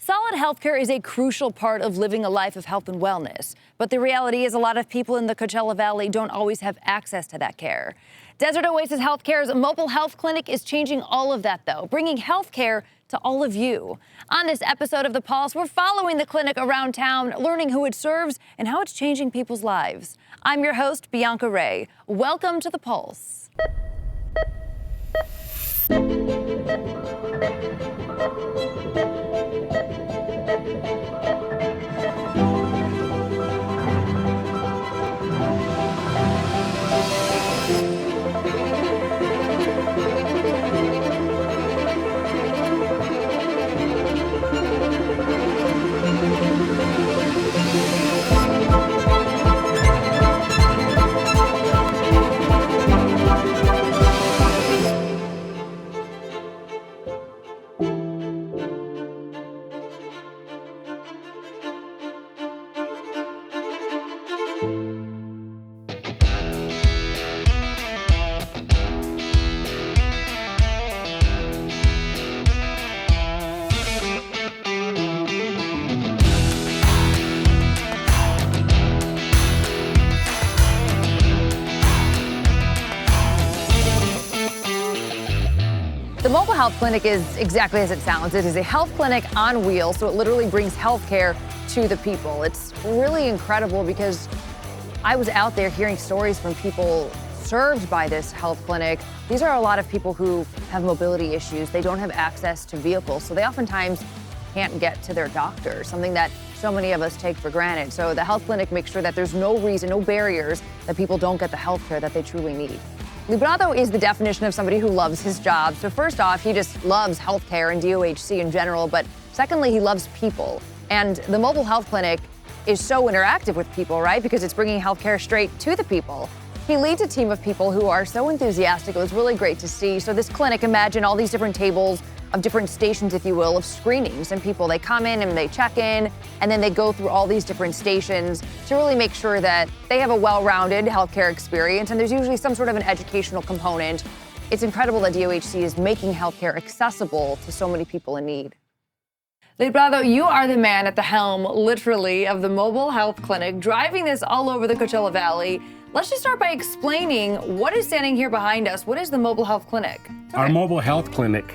Solid healthcare is a crucial part of living a life of health and wellness. But the reality is a lot of people in the Coachella Valley don't always have access to that care. Desert Oasis Health Care's mobile health clinic is changing all of that, though, bringing health care to all of you. On this episode of The Pulse, we're following the clinic around town, learning who it serves and how it's changing people's lives. I'm your host, Bianca Ray. Welcome to The Pulse. The mobile health clinic is exactly as it sounds. It is a health clinic on wheels, so it literally brings health care to the people. It's really incredible because I was out there hearing stories from people served by this health clinic. These are a lot of people who have mobility issues. They don't have access to vehicles, so they oftentimes can't get to their doctor, something that so many of us take for granted. So the health clinic makes sure that there's no reason, no barriers that people don't get the health care that they truly need. Librado is the definition of somebody who loves his job. So first off, he just loves healthcare and DOHC in general, but secondly, he loves people. And the mobile health clinic is so interactive with people, right? Because it's bringing healthcare straight to the people. He leads a team of people who are so enthusiastic. It was really great to see. So this clinic, imagine all these different tables of different stations, if you will, of screenings, and people, they come in and they check in, and then they go through all these different stations to really make sure that they have a well-rounded healthcare experience, and there's usually some sort of an educational component. It's incredible that DOHC is making healthcare accessible to so many people in need. Librado, you are the man at the helm, literally, of the mobile health clinic, driving this all over the Coachella Valley. Let's just start by explaining what is standing here behind us. What is the mobile health clinic? Our mobile health clinic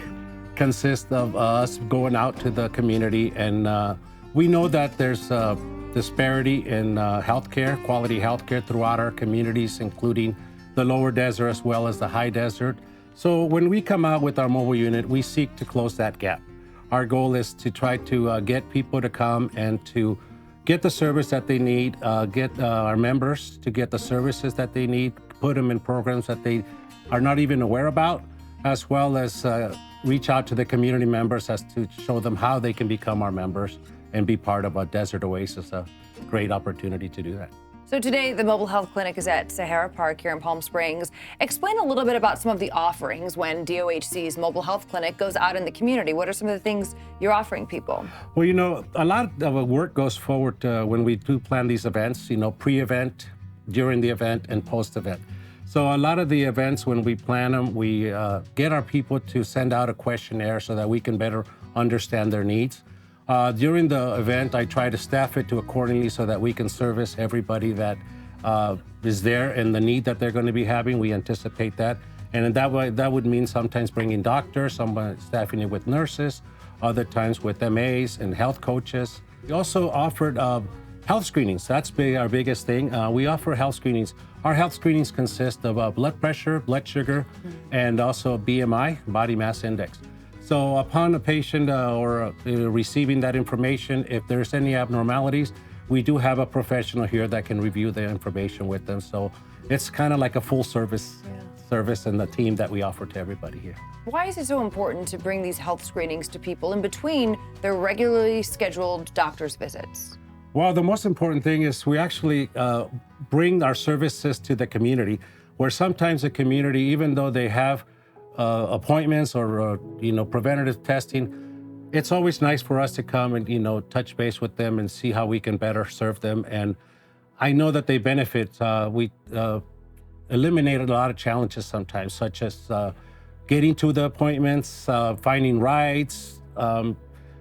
consists of us going out to the community, and we know that there's a disparity in healthcare, quality healthcare throughout our communities, including the lower desert as well as the high desert. So when we come out with our mobile unit, we seek to close that gap. Our goal is to try to get people to come and to get the service that they need, get our members to get the services that they need, put them in programs that they are not even aware about, as well as reach out to the community members as to show them how they can become our members and be part of a Desert Oasis, a great opportunity to do that. So today, the mobile health clinic is at Sahara Park here in Palm Springs. Explain a little bit about some of the offerings when DOHC's mobile health clinic goes out in the community. What are some of the things you're offering people? Well, you know, a lot of work goes forward when we do plan these events, you know, pre-event, during the event, and post-event. So a lot of the events, when we plan them, we get our people to send out a questionnaire so that we can better understand their needs. During the event, I try to staff it to accordingly so that we can service everybody that is there and the need that they're going to be having. We anticipate that. And in that way, that would mean sometimes bringing doctors, somebody staffing it with nurses, other times with MAs and health coaches. We also offered health screenings. That's our biggest thing. We offer health screenings. Our health screenings consist of blood pressure, blood sugar, and also BMI, body mass index. So upon a patient receiving that information, if there's any abnormalities, we do have a professional here that can review the information with them. So it's kind of like a full service and the team that we offer to everybody here. Why is it so important to bring these health screenings to people in between their regularly scheduled doctor's visits? Well, the most important thing is we actually bring our services to the community, where sometimes the community, even though they have appointments or preventative testing, it's always nice for us to come and touch base with them and see how we can better serve them. And I know that they benefit. We eliminated a lot of challenges sometimes, such as getting to the appointments, finding rides,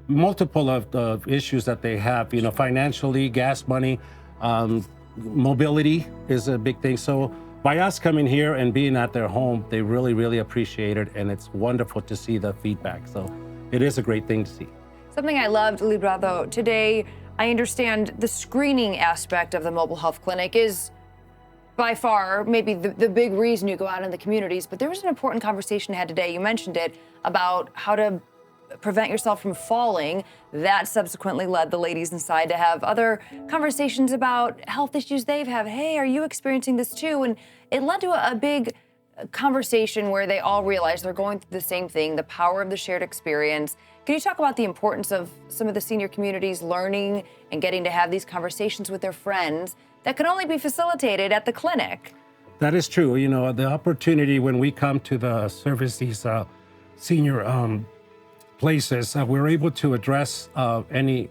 multiple of the issues that they have, financially, gas money, mobility is a big thing. So by us coming here and being at their home, they really, really appreciate it. And it's wonderful to see the feedback. So it is a great thing to see. Something I loved, Librado, today, I understand the screening aspect of the mobile health clinic is by far maybe the big reason you go out in the communities, but there was an important conversation had today, you mentioned it, about how to prevent yourself from falling. That subsequently led the ladies inside to have other conversations about health issues they've had. Hey, are you experiencing this too? And it led to a big conversation where they all realized they're going through the same thing, the power of the shared experience. Can you talk about the importance of some of the senior communities learning and getting to have these conversations with their friends that can only be facilitated at the clinic? That is true. The opportunity when we come to the service these senior places, we're able to address any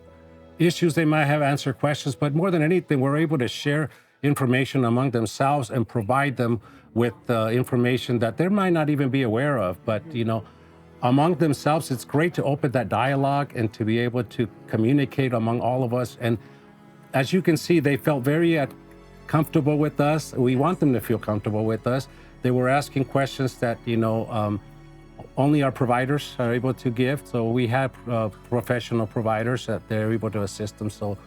issues they might have, answer questions, but more than anything, we're able to share information among themselves and provide them with information that they might not even be aware of. But, among themselves, it's great to open that dialogue and to be able to communicate among all of us. And as you can see, they felt very comfortable with us. We want them to feel comfortable with us. They were asking questions that, only our providers are able to give. So we have professional providers that they're able to assist them. So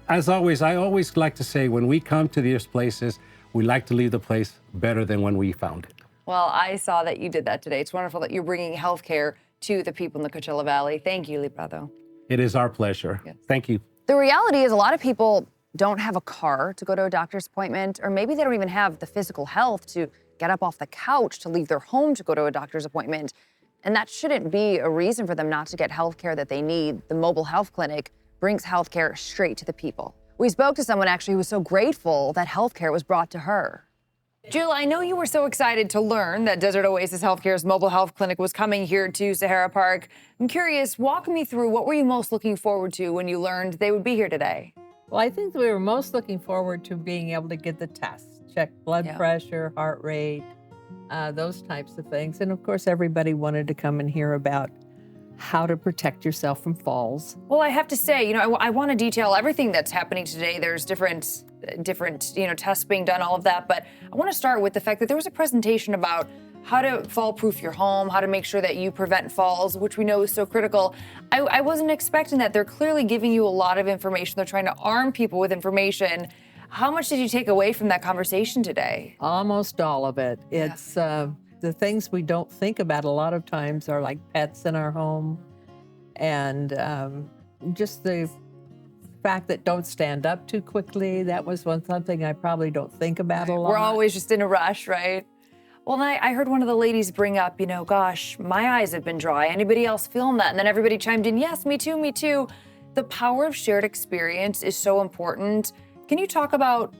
as always, I always like to say, when we come to these places, we like to leave the place better than when we found it. Well, I saw that you did that today. It's wonderful that you're bringing healthcare to the people in the Coachella Valley. Thank you, Librado. It is our pleasure. Yes. Thank you. The reality is a lot of people don't have a car to go to a doctor's appointment, or maybe they don't even have the physical health to get up off the couch to leave their home to go to a doctor's appointment. And that shouldn't be a reason for them not to get health care that they need. The mobile health clinic brings health care straight to the people. We spoke to someone actually who was so grateful that health care was brought to her. Jill, I know you were so excited to learn that Desert Oasis Health Care's mobile health clinic was coming here to Sahara Park. I'm curious, walk me through, what were you most looking forward to when you learned they would be here today? Well, I think we were most looking forward to being able to get the tests, check blood pressure, heart rate, those types of things. And of course, everybody wanted to come and hear about how to protect yourself from falls. Well, I have to say, I want to detail everything that's happening today. There's different, tests being done, all of that. But I want to start with the fact that there was a presentation about how to fall-proof your home, how to make sure that you prevent falls, which we know is so critical. I wasn't expecting that. They're clearly giving you a lot of information. They're trying to arm people with information. How much did you take away from that conversation today? Almost all of it. It's the things we don't think about a lot of times are like pets in our home, and just the fact that don't stand up too quickly. That was something I probably don't think about a lot. We're always just in a rush, right? Well, I heard one of the ladies bring up, gosh, my eyes have been dry. Anybody else feeling that? And then everybody chimed in, yes, me too, me too. The power of shared experience is so important. Can you talk about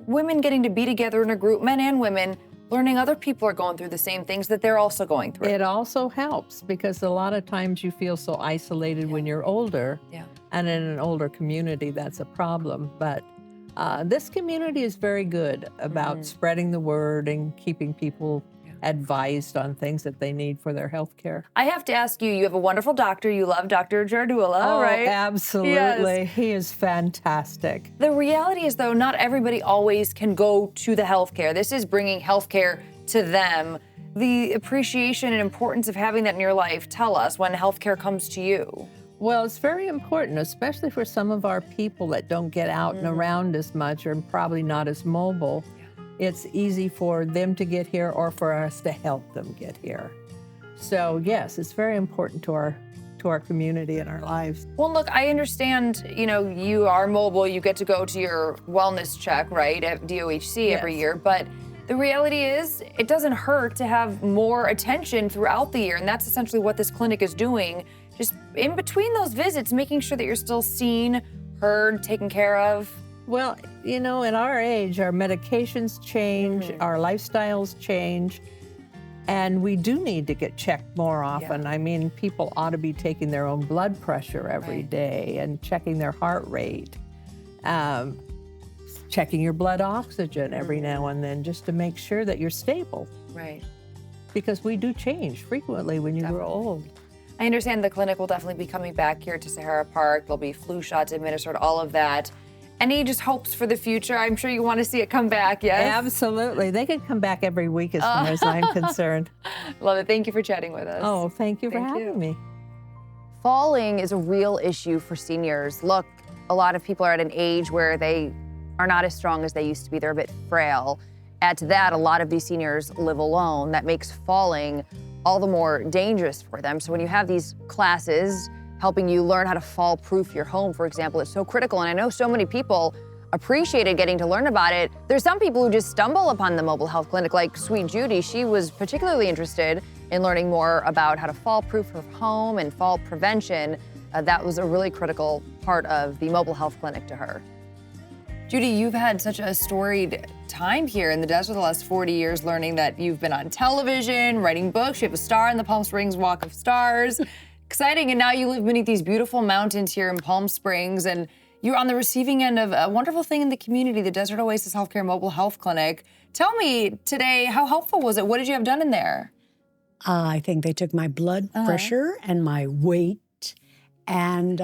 women getting to be together in a group, men and women, learning other people are going through the same things that they're also going through? It also helps because a lot of times you feel so isolated when you're older. Yeah. And in an older community, that's a problem. But this community is very good about spreading the word and keeping people advised on things that they need for their health care. I have to ask you, you have a wonderful doctor. You love Dr. Jardula, right? Absolutely. Yes. He is fantastic. The reality is, though, not everybody always can go to the healthcare. This is bringing healthcare to them. The appreciation and importance of having that in your life. Tell us when healthcare comes to you. Well, it's very important, especially for some of our people that don't get out and around as much or probably not as mobile. It's easy for them to get here or for us to help them get here. So yes, it's very important to our community and our lives. Well, look, I understand, you are mobile, you get to go to your wellness check, right, at DOHC every year, but the reality is it doesn't hurt to have more attention throughout the year, and that's essentially what this clinic is doing. Just in between those visits, making sure that you're still seen, heard, taken care of. Well, at our age, our medications change, our lifestyles change, and we do need to get checked more often. Yeah. I mean, people ought to be taking their own blood pressure every day and checking their heart rate, checking your blood oxygen every now and then just to make sure that you're stable. Right. Because we do change frequently when you grow old. I understand the clinic will definitely be coming back here to Sahara Park. There'll be flu shots administered, all of that. Any just hopes for the future? I'm sure you want to see it come back, yes? Absolutely. They could come back every week as far as I'm concerned. Love it. Thank you for chatting with us. Oh, thank you for having me. Falling is a real issue for seniors. Look, a lot of people are at an age where they are not as strong as they used to be. They're a bit frail. Add to that, a lot of these seniors live alone. That makes falling all the more dangerous for them. So when you have these classes helping you learn how to fall-proof your home, for example, it's so critical. And I know so many people appreciated getting to learn about it. There's some people who just stumble upon the mobile health clinic, like Sweet Judy. She was particularly interested in learning more about how to fall-proof her home and fall prevention. That was a really critical part of the mobile health clinic to her. Judy, you've had such a storied time here in the desert the last 40 years, learning that you've been on television, writing books, you have a star in the Palm Springs Walk of Stars. Exciting, and now you live beneath these beautiful mountains here in Palm Springs, and you're on the receiving end of a wonderful thing in the community, the Desert Oasis Health Care Mobile Health Clinic. Tell me today, how helpful was it? What did you have done in there? I think they took my blood pressure and my weight and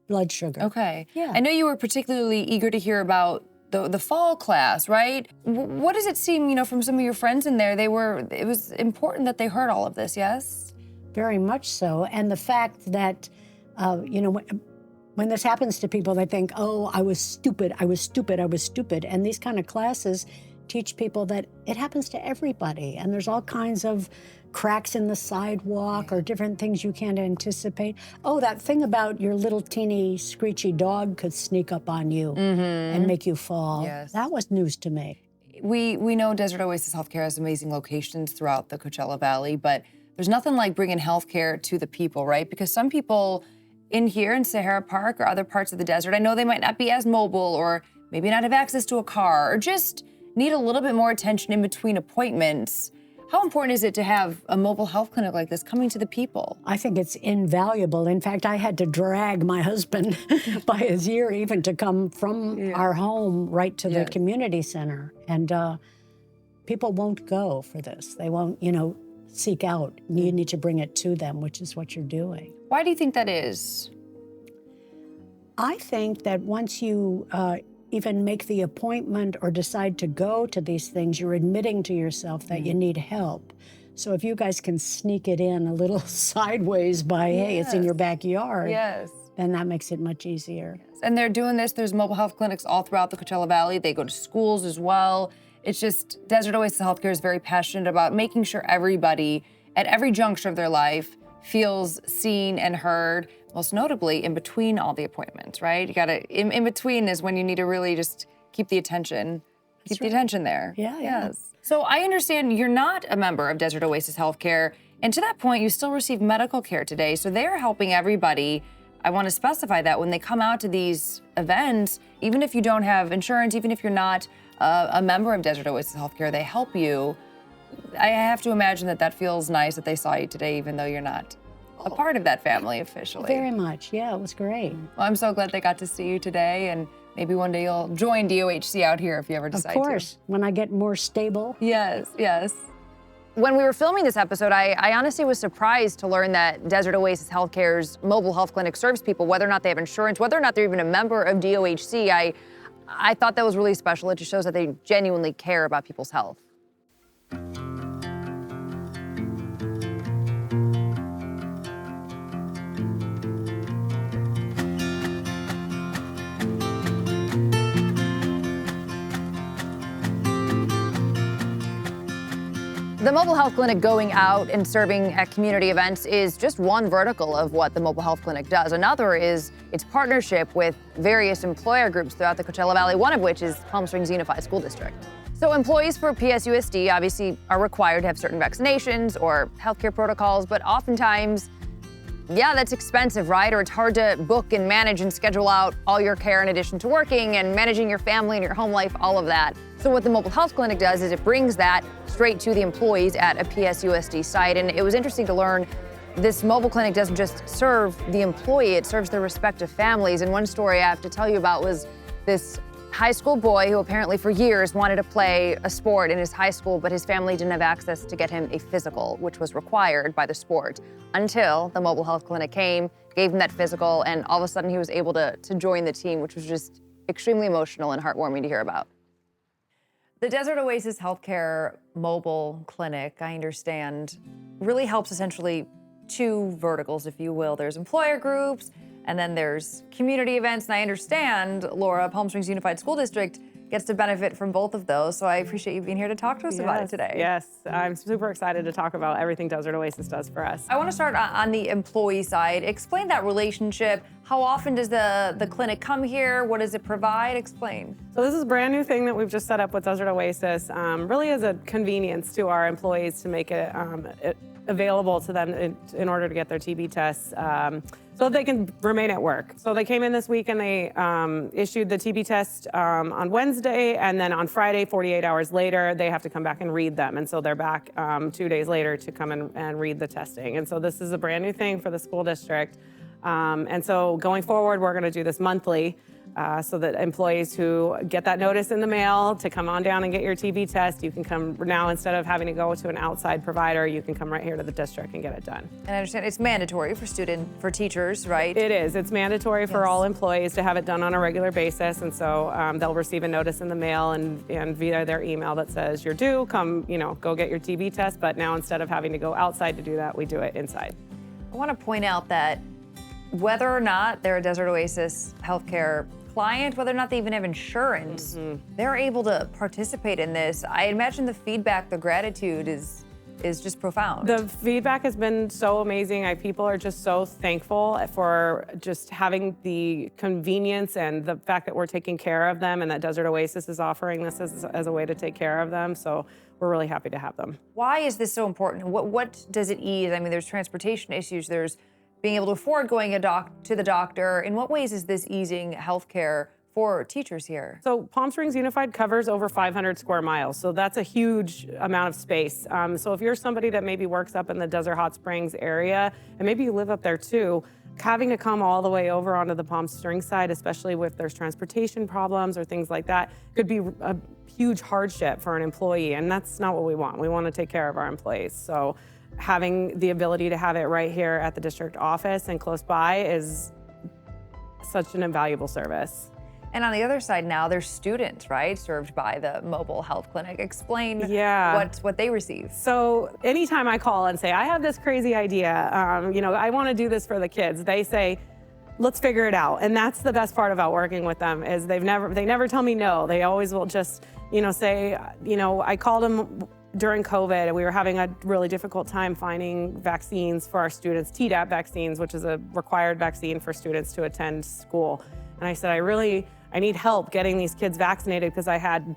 blood sugar. Okay. Yeah. I know you were particularly eager to hear about the fall class, right? What does it seem, from some of your friends in there, it was important that they heard all of this, yes? Very much so. And the fact that, when this happens to people, they think, oh, I was stupid. And these kind of classes teach people that it happens to everybody. And there's all kinds of cracks in the sidewalk or different things you can't anticipate. Oh, that thing about your little teeny screechy dog could sneak up on you and make you fall. Yes. That was news to me. We know Desert Oasis Health Care has amazing locations throughout the Coachella Valley, but there's nothing like bringing healthcare to the people, right? Because some people in here in Sahara Park or other parts of the desert, I know they might not be as mobile or maybe not have access to a car or just need a little bit more attention in between appointments. How important is it to have a mobile health clinic like this coming to the people? I think it's invaluable. In fact, I had to drag my husband by his ear even to come from our home right to the community center. And people won't go for this. They won't, seek out. You need to bring it to them, which is what you're doing. Why do you think that is? I think that once you even make the appointment or decide to go to these things, you're admitting to yourself that you need help. So if you guys can sneak it in a little sideways by, hey, it's in your backyard, then that makes it much easier. And they're doing this. There's mobile health clinics all throughout the Coachella Valley. They go to schools as well. It's just Desert Oasis Health Care is very passionate about making sure everybody at every juncture of their life feels seen and heard, most notably in between all the appointments, right? You gotta, in between is when you need to really just keep the attention, keep the attention there. Yeah. Yes. So I understand you're not a member of Desert Oasis Health Care, and to that point, you still receive medical care today. So they're helping everybody. I want to specify that when they come out to these events, even if you don't have insurance, even if you're not a member of Desert Oasis Health Care, they help you. I have to imagine that feels nice that they saw you today, even though you're not a part of that family officially. Very much. Yeah, it was great. Well, I'm so glad they got to see you today, and maybe one day you'll join DOHC out here if you ever decide to. Of course, when I get more stable. Yes. When we were filming this episode, I honestly was surprised to learn that Desert Oasis Health Care's mobile health clinic serves people, whether or not they have insurance, whether or not they're even a member of DOHC. I thought that was really special. It just shows that they genuinely care about people's health. The mobile health clinic going out and serving at community events is just one vertical of what the mobile health clinic does. Another is its partnership with various employer groups throughout the Coachella Valley, one of which is Palm Springs Unified School District. So employees for PSUSD obviously are required to have certain vaccinations or healthcare protocols, but oftentimes, that's expensive, right? Or it's hard to book and manage and schedule out all your care in addition to working and managing your family and your home life, all of that. So what the mobile health clinic does is it brings that straight to the employees at a PSUSD site. And it was interesting to learn this mobile clinic doesn't just serve the employee, it serves their respective families. And one story I have to tell you about was this high school boy who apparently for years wanted to play a sport in his high school, but his family didn't have access to get him a physical, which was required by the sport, until the mobile health clinic came, gave him that physical, and all of a sudden he was able to join the team, which was just extremely emotional and heartwarming to hear about. The Desert Oasis Health Care mobile clinic, I understand, really helps essentially two verticals, if you will. There's employer groups, and then there's community events. And I understand, Laura, Palm Springs Unified School District gets to benefit from both of those. So I appreciate you being here to talk to us about it today. Yes, I'm super excited to talk about everything Desert Oasis does for us. I want to start on the employee side. Explain that relationship. How often does the clinic come here? What does it provide? Explain. So this is a brand new thing that we've just set up with Desert Oasis, really as a convenience to our employees to make it available to them in order to get their TB tests so they can remain at work. So they came in this week and they issued the TB test on Wednesday, and then on Friday, 48 hours later, they have to come back and read them. And so they're back 2 days later to come and read the testing. And so this is a brand new thing for the school district. And so going forward, we're gonna do this monthly so that employees who get that notice in the mail to come on down and get your TB test, you can come now, instead of having to go to an outside provider, you can come right here to the district and get it done. And I understand it's mandatory for teachers, right? It is. It's mandatory for all employees to have it done on a regular basis. And so they'll receive a notice in the mail and via their email that says, you're due, come, go get your TB test. But now instead of having to go outside to do that, we do it inside. I want to point out that whether or not they're a Desert Oasis healthcare client, whether or not they even have insurance, they're able to participate in this. I imagine the feedback, the gratitude is just profound. The feedback has been so amazing. People are just so thankful for just having the convenience and the fact that we're taking care of them, and that Desert Oasis is offering this as a way to take care of them. So we're really happy to have them. Why is this so important? What does it ease? I mean, there's transportation issues, there's being able to afford going to the doctor. In what ways is this easing healthcare for teachers here? So Palm Springs Unified covers over 500 square miles. So that's a huge amount of space. So if you're somebody that maybe works up in the Desert Hot Springs area, and maybe you live up there too, having to come all the way over onto the Palm Springs side, especially if there's transportation problems or things like that, could be a huge hardship for an employee. And that's not what we want. We want to take care of our employees. So having the ability to have it right here at the district office and close by is such an invaluable service. And on the other side now, there's students, right, served by the mobile health clinic. Explain what they receive. So anytime I call and say, I have this crazy idea, I want to do this for the kids, they say, let's figure it out. And that's the best part about working with them, is they never tell me no. They always will just, say, I called them during COVID, and we were having a really difficult time finding vaccines for our students, Tdap vaccines, which is a required vaccine for students to attend school. And I said, I need help getting these kids vaccinated, because I had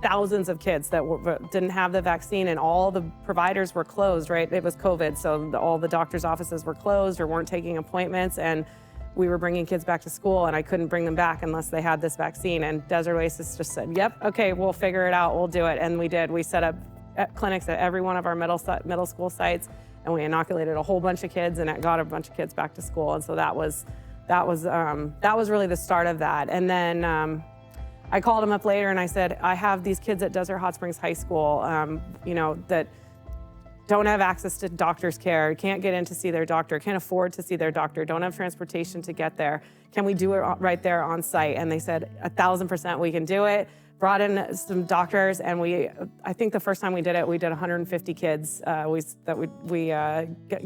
thousands of kids that didn't have the vaccine, and all the providers were closed, right? It was COVID, so all the doctor's offices were closed or weren't taking appointments, and we were bringing kids back to school, and I couldn't bring them back unless they had this vaccine. And Desert Oasis just said, yep, okay, we'll figure it out, we'll do it. And we did. We set up clinics at every one of our middle school sites, and we inoculated a whole bunch of kids, and it got a bunch of kids back to school. And so that was really the start of that. And then I called him up later and I said, I have these kids at Desert Hot Springs High School, that don't have access to doctor's care, can't get in to see their doctor, can't afford to see their doctor, don't have transportation to get there. Can we do it right there on site? And they said, 1,000% we can do it. Brought in some doctors, and I think the first time we did it, we did 150 kids. We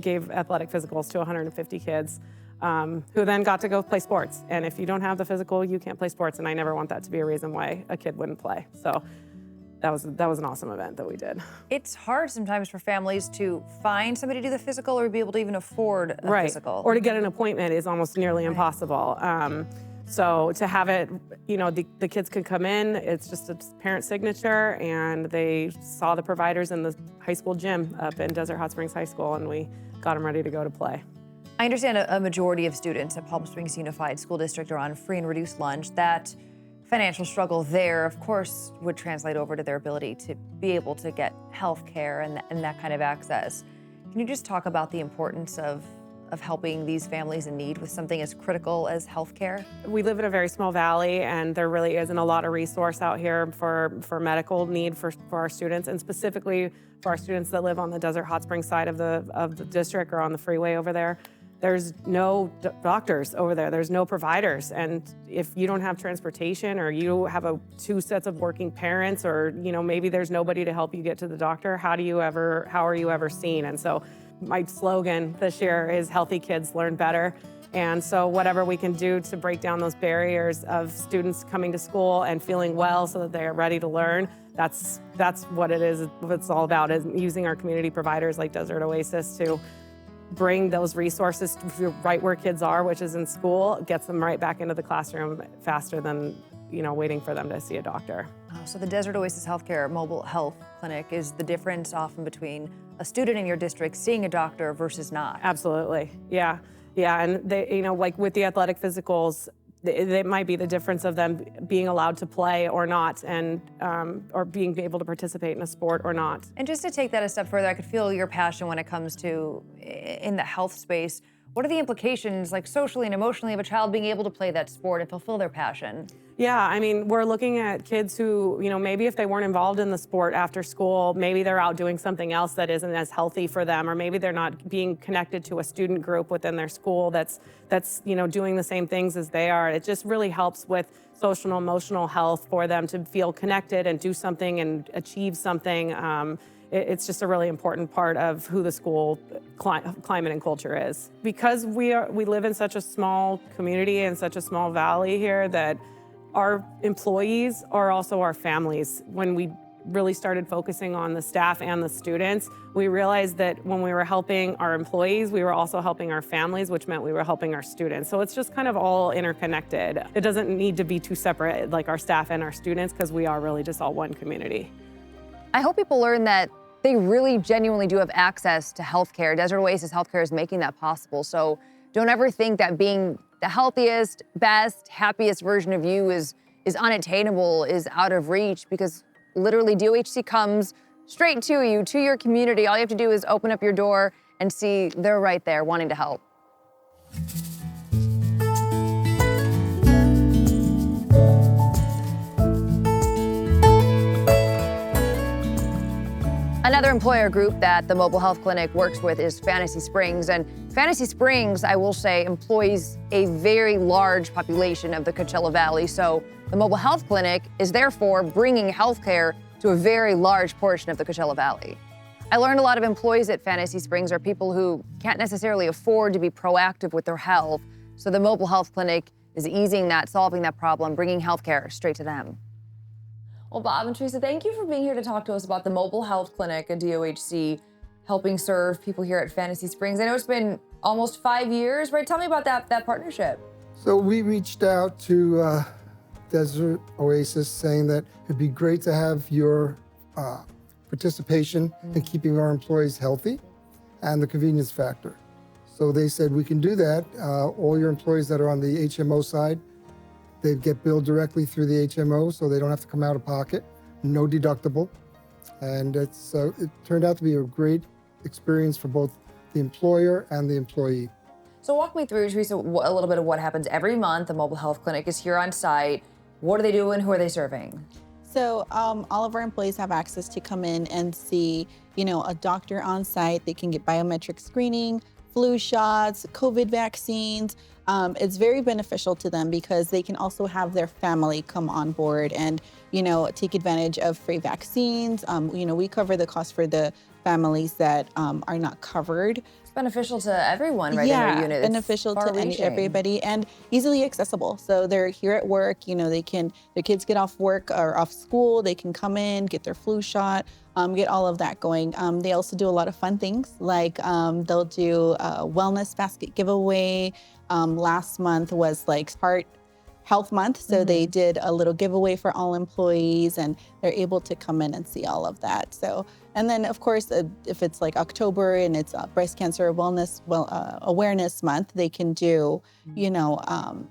gave athletic physicals to 150 kids who then got to go play sports. And if you don't have the physical, you can't play sports. And I never want that to be a reason why a kid wouldn't play. So that was an awesome event that we did. It's hard sometimes for families to find somebody to do the physical or be able to even afford a physical. Or to get an appointment is almost nearly impossible. So to have it, the kids could come in, it's just a parent signature, and they saw the providers in the high school gym up in Desert Hot Springs High School, and we got them ready to go to play. I understand a majority of students at Palm Springs Unified School District are on free and reduced lunch. That financial struggle there, of course, would translate over to their ability to be able to get health care and that kind of access. Can you just talk about the importance of of helping these families in need with something as critical as healthcare? We live in a very small valley, and there really isn't a lot of resource out here for medical need for our students, and specifically for our students that live on the Desert Hot Springs side of the district or on the freeway over there. There's no doctors over there. There's no providers. And if you don't have transportation, or you have two sets of working parents, or maybe there's nobody to help you get to the doctor, how are you ever seen? And so my slogan this year is Healthy Kids Learn Better. And so whatever we can do to break down those barriers of students coming to school and feeling well so that they are ready to learn, that's what it is. What it's all about, is using our community providers like Desert Oasis to bring those resources right where kids are, which is in school, gets them right back into the classroom faster than waiting for them to see a doctor. So the Desert Oasis Health Care mobile health clinic is the difference often between a student in your district seeing a doctor versus not. Absolutely, yeah. And they, like with the athletic physicals, it might be the difference of them being allowed to play or not, and or being able to participate in a sport or not. And just to take that a step further, I could feel your passion when it comes to in the health space. What are the implications, like socially and emotionally, of a child being able to play that sport and fulfill their passion? Yeah, I mean, we're looking at kids who, maybe if they weren't involved in the sport after school, maybe they're out doing something else that isn't as healthy for them, or maybe they're not being connected to a student group within their school that's doing the same things as they are. It just really helps with social and emotional health for them to feel connected and do something and achieve something. It's just a really important part of who the school climate and culture is. Because we live in such a small community and such a small valley here, that our employees are also our families. When we really started focusing on the staff and the students, we realized that when we were helping our employees, we were also helping our families, which meant we were helping our students. So it's just kind of all interconnected. It doesn't need to be too separate, like our staff and our students, because we are really just all one community. I hope people learn that they really genuinely do have access to healthcare. Desert Oasis Health Care is making that possible. So don't ever think that being the healthiest, best, happiest version of you is unattainable, is out of reach, because literally DOHC comes straight to you, to your community. All you have to do is open up your door and see they're right there wanting to help. Another employer group that the mobile health clinic works with is Fantasy Springs. And Fantasy Springs, I will say, employs a very large population of the Coachella Valley. So the mobile health clinic is therefore bringing healthcare to a very large portion of the Coachella Valley. I learned a lot of employees at Fantasy Springs are people who can't necessarily afford to be proactive with their health. So the mobile health clinic is easing that, solving that problem, bringing healthcare straight to them. Well, Bob and Teresa, thank you for being here to talk to us about the mobile health clinic at DOHC, helping serve people here at Fantasy Springs. I know it's been almost 5 years, right? Tell me about that partnership. So we reached out to Desert Oasis saying that it'd be great to have your participation in keeping our employees healthy and the convenience factor. So they said, we can do that. All your employees that are on the HMO side, they get billed directly through the HMO, so they don't have to come out of pocket, no deductible. And it turned out to be a great experience for both the employer and the employee. So walk me through, Teresa, a little bit of what happens every month. The mobile health clinic is here on site. What are they doing? Who are they serving? So all of our employees have access to come in and see, a doctor on site. They can get biometric screening, flu shots, COVID vaccines. It's very beneficial to them because they can also have their family come on board and, take advantage of free vaccines. We cover the cost for the families that are not covered. It's beneficial to everyone, right, yeah, in their unit. Beneficial to everybody and easily accessible. So they're here at work, their kids get off work or off school, they can come in, get their flu shot, get all of that going. They also do a lot of fun things like they'll do a wellness basket giveaway. Last month was like Heart Health Month, so they did a little giveaway for all employees, and they're able to come in and see all of that. So, and then of course, if it's like October and it's Breast Cancer Awareness Month, they can do,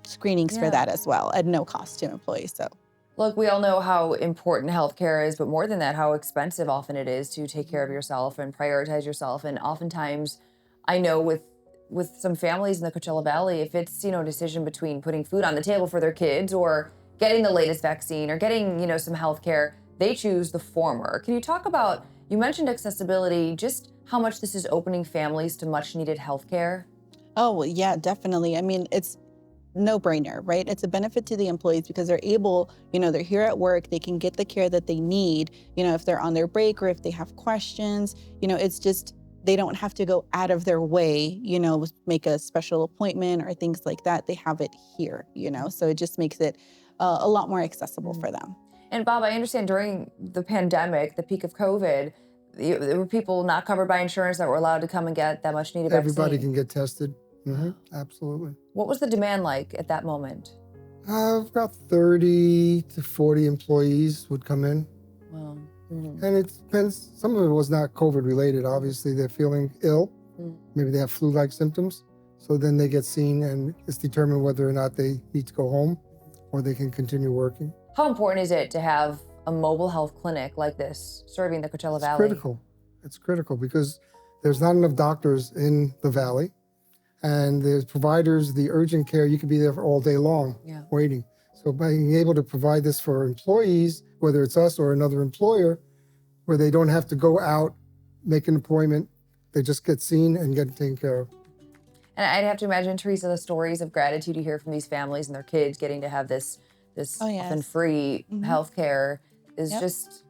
screenings for that as well at no cost to employees. So. Look, we all know how important healthcare is, but more than that, how expensive often it is to take care of yourself and prioritize yourself. And oftentimes, I know with with some families in the Coachella Valley, if it's, a decision between putting food on the table for their kids or getting the latest vaccine or getting, some health care, they choose the former. Can you talk about, you mentioned accessibility, just how much this is opening families to much needed health care? Oh, well, yeah, definitely. I mean, it's no-brainer, right? It's a benefit to the employees because they're able, they're here at work, they can get the care that they need, if they're on their break or if they have questions, it's just, they don't have to go out of their way, make a special appointment or things like that. They have it here, so it just makes it a lot more accessible for them. And Bob, I understand during the pandemic, the peak of COVID, there were people not covered by insurance that were allowed to come and get that much needed vaccine. Everybody can get tested. Absolutely. What was the demand like at that moment? About 30 to 40 employees would come in. Wow. And it depends. Some of it was not COVID related. Obviously, they're feeling ill. Maybe they have flu-like symptoms. So then they get seen and it's determined whether or not they need to go home or they can continue working. How important is it to have a mobile health clinic like this serving the Coachella Valley? It's critical. It's critical because there's not enough doctors in the valley. And there's providers, the urgent care, you could be there for all day long waiting. So by being able to provide this for employees, whether it's us or another employer, where they don't have to go out, make an appointment, they just get seen and get taken care of. And I'd have to imagine, Teresa, the stories of gratitude you hear from these families and their kids getting to have this often free health care is just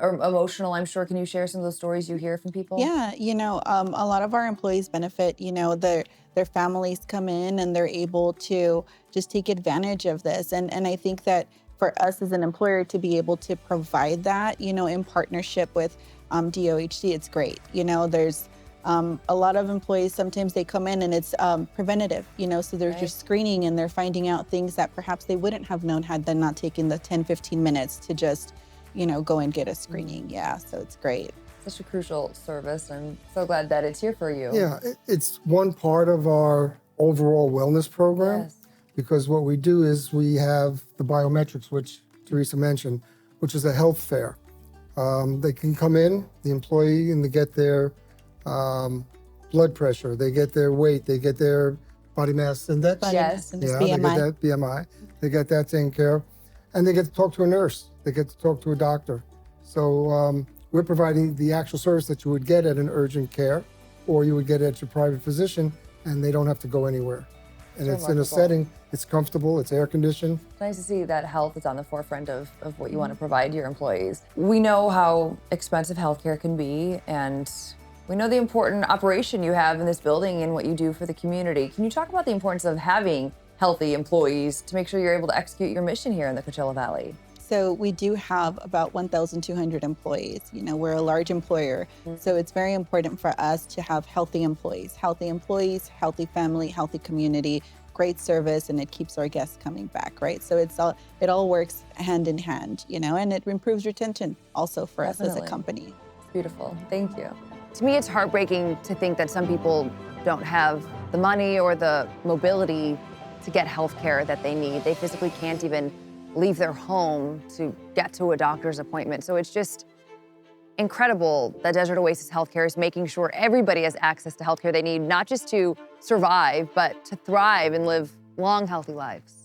emotional, I'm sure. Can you share some of those stories you hear from people? Yeah, a lot of our employees benefit, their families come in and they're able to just take advantage of this. And I think that for us as an employer to be able to provide that, in partnership with DOHC, it's great. There's a lot of employees, sometimes they come in and it's preventative, so they're just screening and they're finding out things that perhaps they wouldn't have known had they not taken the 10, 15 minutes to just, go and get a screening. Yeah, so it's great. Such a crucial service. I'm so glad that it's here for you. Yeah, it's one part of our overall wellness program because what we do is we have the biometrics, which Teresa mentioned, which is a health fair. They can come in, the employee, and they get their blood pressure, they get their weight, they get their body mass index. Body mass index, BMI. BMI. They get that BMI. They get that taken care of. And they get to talk to a nurse. They get to talk to a doctor. So we're providing the actual service that you would get at an urgent care or you would get at your private physician, and they don't have to go anywhere. And it's in a setting, it's comfortable, it's air conditioned. It's nice to see that health is on the forefront of what you want to provide to your employees. We know how expensive healthcare can be, and we know the important operation you have in this building and what you do for the community. Can you talk about the importance of having healthy employees to make sure you're able to execute your mission here in the Coachella Valley? So we do have about 1,200 employees. We're a large employer. So it's very important for us to have healthy employees, healthy family, healthy community, great service, and it keeps our guests coming back, right? So it all works hand in hand, and it improves retention also for us as a company. It's beautiful. Thank you. To me, it's heartbreaking to think that some people don't have the money or the mobility to get health care that they need. They physically can't even leave their home to get to a doctor's appointment. So it's just incredible that Desert Oasis Health Care is making sure everybody has access to health care they need, not just to survive, but to thrive and live long, healthy lives.